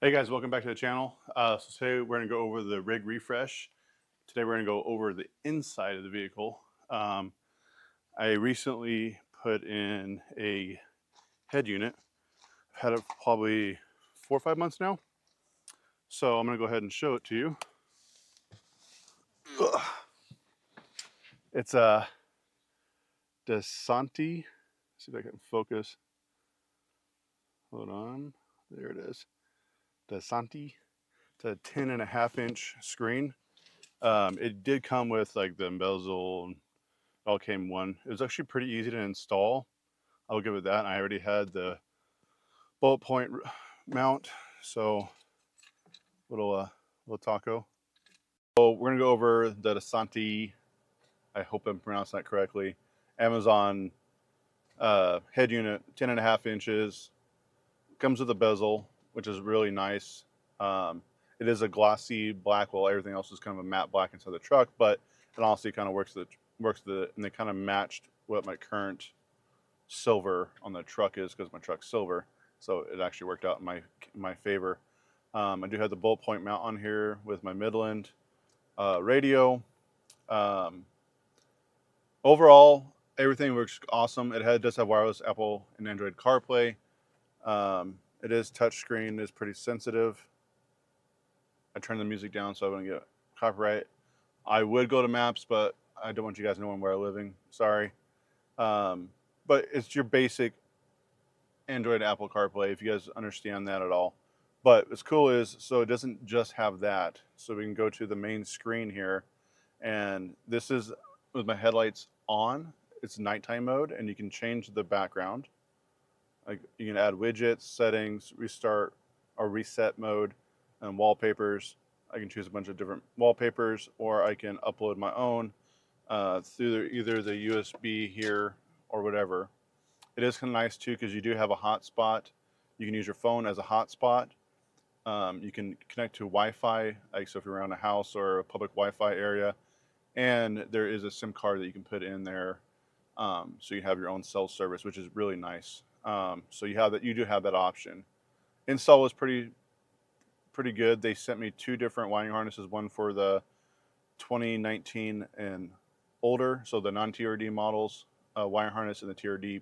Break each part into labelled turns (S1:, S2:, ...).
S1: Hey guys, welcome back to the channel. So today we're going to go over the rig refresh. Today we're going to go over the inside of the vehicle. I recently put in a head unit. I've had it for probably 4 or 5 months now. So I'm going to go ahead and show it to you. Ugh. It's a dasaita. See if I can focus. Hold on. There it is. Dasaita. It's a 10.5-inch screen. It did come with like the bezel and all came one. It was actually pretty easy to install. I'll give it that. I already had the bullet point mount, so little taco. So we're gonna go over the dasaita. I hope I'm pronouncing that correctly. Amazon head unit, 10.5 inches. Comes with a bezel, which is really nice. It is a glossy black, while everything else is kind of a matte black inside the truck, but it honestly kind of works and they kind of matched what my current silver on the truck is because my truck's silver, so it actually worked out in my favor. I do have the bullet point mount on here with my Midland radio. Um, Overall, everything works awesome. Does have wireless Apple and Android CarPlay. It is touchscreen. It's pretty sensitive. I turned the music down so I wouldn't get copyright. I would go to maps, but I don't want you guys knowing where I'm living. Sorry. But it's your basic Android Apple CarPlay, if you guys understand that at all. But what's cool is, so it doesn't just have that. So we can go to the main screen here, and this is with my headlights on. It's nighttime mode, and you can change the background. Like you can add widgets, settings, restart or reset mode, and wallpapers. I can choose a bunch of different wallpapers, or I can upload my own through either the USB here or whatever. It is kind of nice too because you do have a hotspot. You can use your phone as a hotspot. You can connect to Wi-Fi, like so if you're around a house or a public Wi-Fi area, and there is a SIM card that you can put in there, so you have your own cell service, which is really nice. So you have that. You do have that option. Install was pretty good. They sent me two different wiring harnesses, one for the 2019 and older, so the non-TRD models wiring harness, and the TRD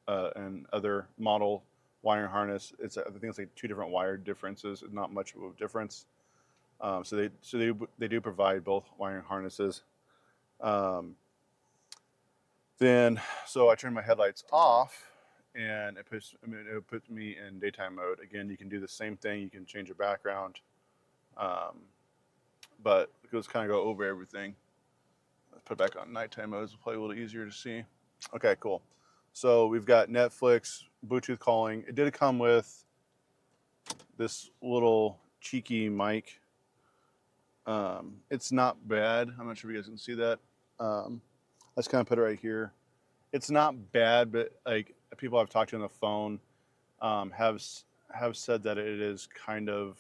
S1: and other model wiring harness. I think it's like two different wire differences, not much of a difference. So they do provide both wiring harnesses. Um, then so I turn my headlights off, and it puts me in daytime mode. Again, you can do the same thing. You can change your background, um, but let's kind of go over everything. Let's put it back on nighttime mode. It's probably a little easier to see. Okay, cool. So we've got Netflix, Bluetooth calling. It did come with this little cheeky mic. It's not bad. I'm not sure if you guys can see that. Let's kind of put it right here. It's not bad, but like people I've talked to on the phone have said that it is kind of,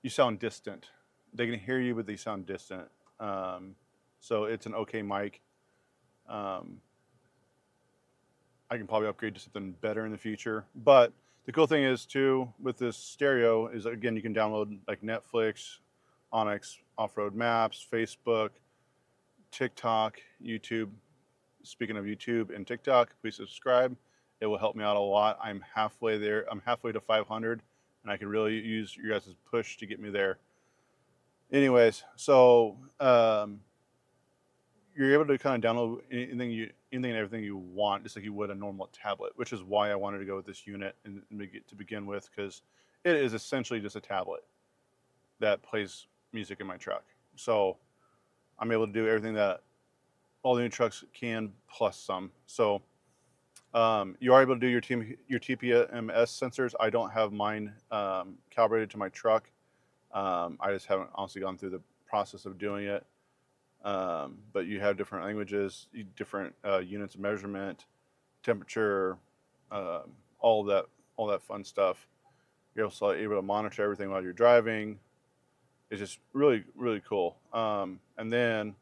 S1: you sound distant. They can hear you, but they sound distant. So it's an okay mic. Um, I can probably upgrade to something better in the future. But the cool thing is too with this stereo is, again, you can download like Netflix, Onyx, Offroad Maps, Facebook, TikTok, YouTube. Speaking of YouTube and TikTok, please subscribe. It will help me out a lot. I'm halfway there. I'm halfway to 500, and I could really use your guys' push to get me there. Anyways, so you're able to kind of download anything and everything you want, just like you would a normal tablet, which is why I wanted to go with this unit to begin with, because it is essentially just a tablet that plays music in my truck. So I'm able to do everything that all the new trucks can plus some. So you are able to do your TPMS sensors. I don't have mine calibrated to my truck. I just haven't honestly gone through the process of doing it. But you have different languages, different units of measurement, temperature, all that fun stuff. You're also able to monitor everything while you're driving. It's just really, really cool. And then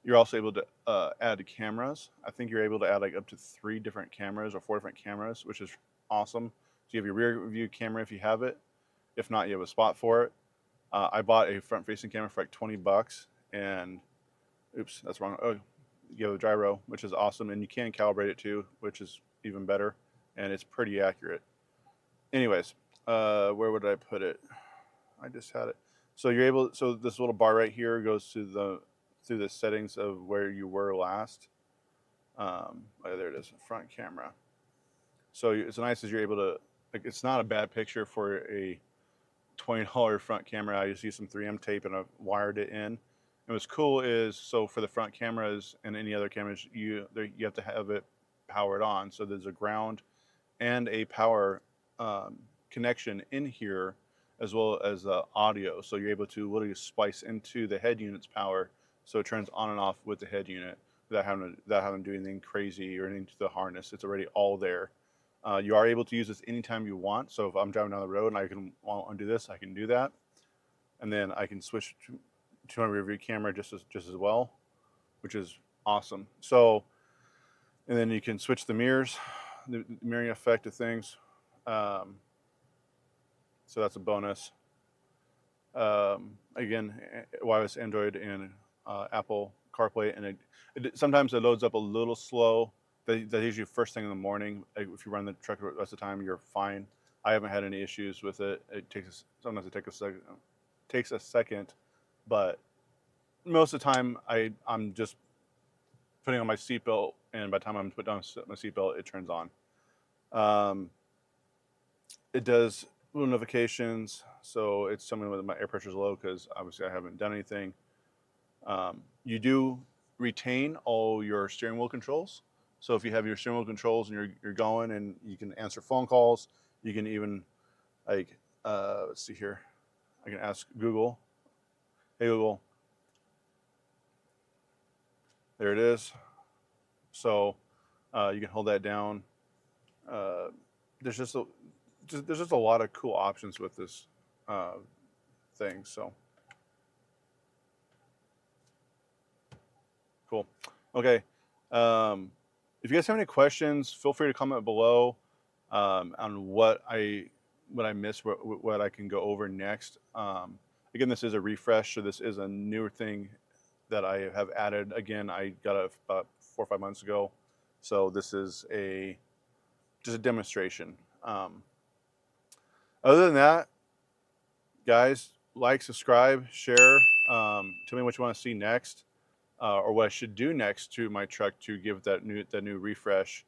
S1: you're also able to add cameras. I think you're able to add like up to 3 different cameras or 4 different cameras, which is awesome. So you have your rear view camera if you have it. If not, you have a spot for it. I bought a front-facing camera for like $20, and oops, that's wrong. Oh, you have a gyro, which is awesome, and you can calibrate it too, which is even better, and it's pretty accurate. Anyways, where would I put it? I just had it. So you're able. So this little bar right here goes to through the settings of where you were last. Oh, there it is, front camera. So it's nice as you're able to, like, it's not a bad picture for a $20 front camera. I just used some 3M tape and I wired it in. And what's cool is, so for the front cameras and any other cameras, you have to have it powered on. So there's a ground and a power connection in here, as well as audio. So you're able to literally splice into the head unit's power, so it turns on and off with the head unit without having to do anything crazy or anything to the harness. It's already all there. You are able to use this anytime you want. So if I'm driving down the road and I want to do this, I can do that, and then I can switch to my rear view camera just as well, which is awesome. So, and then you can switch the mirrors, the mirroring effect of things. Um, so that's a bonus. Again, wireless Android and Apple CarPlay, and sometimes it loads up a little slow. That's usually first thing in the morning. If you run the truck the rest of the time, you're fine. I haven't had any issues with it. Sometimes it takes a second, but most of the time I'm just putting on my seatbelt, and by the time I'm put down my seatbelt, it turns on. It does little notifications, so it's telling me whether my air pressure is low, because obviously I haven't done anything. You do retain all your steering wheel controls. So if you have your steering wheel controls and you're going, and you can answer phone calls, you can even, like, let's see here. I can ask Google, hey Google, there it is. So you can hold that down. Uh, there's just a lot of cool options with this thing. So cool. Okay. If you guys have any questions, feel free to comment below on what I missed, what I can go over next. Again, this is a refresh, so this is a newer thing that I have added. Again, I got it about 4 or 5 months ago, so this is just a demonstration. Other than that, guys, like, subscribe, share. Tell me what you want to see next, or what I should do next to my truck to give that new refresh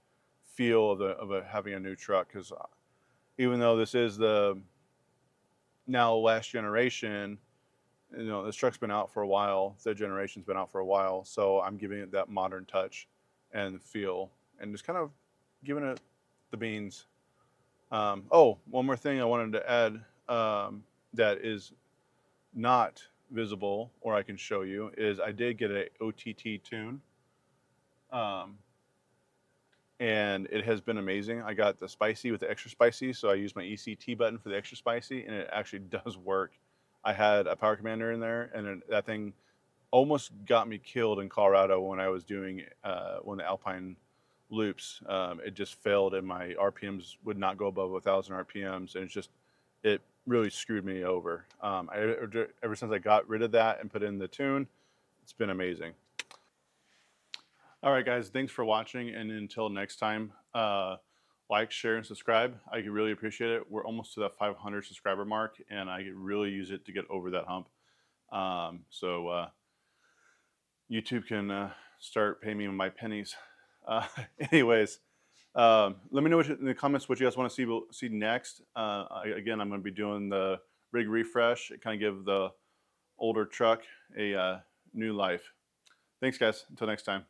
S1: feel of having a new truck. Because even though this is the now last generation, this truck's been out for a while. The generation's been out for a while, so I'm giving it that modern touch and feel, and just kind of giving it the beans. Oh, one more thing I wanted to add that is not visible, or I can show you, is I did get a OTT tune, and it has been amazing. I got the spicy with the extra spicy, so I used my ECT button for the extra spicy, and it actually does work. I had a power commander in there, and that thing almost got me killed in Colorado when I was doing one of the Alpine loops. It just failed, and my RPMs would not go above 1,000 RPMs, and it really screwed me over. Ever since I got rid of that and put in the tune, it's been amazing. All right, guys, thanks for watching, and until next time, like, share, and subscribe. I could really appreciate it. We're almost to that 500 subscriber mark, and I could really use it to get over that hump. So YouTube can start paying me my pennies. Anyways, let me know in the comments what you guys want to see next. Again, I'm going to be doing the rig refresh. Kind of give the older truck a new life. Thanks, guys. Until next time.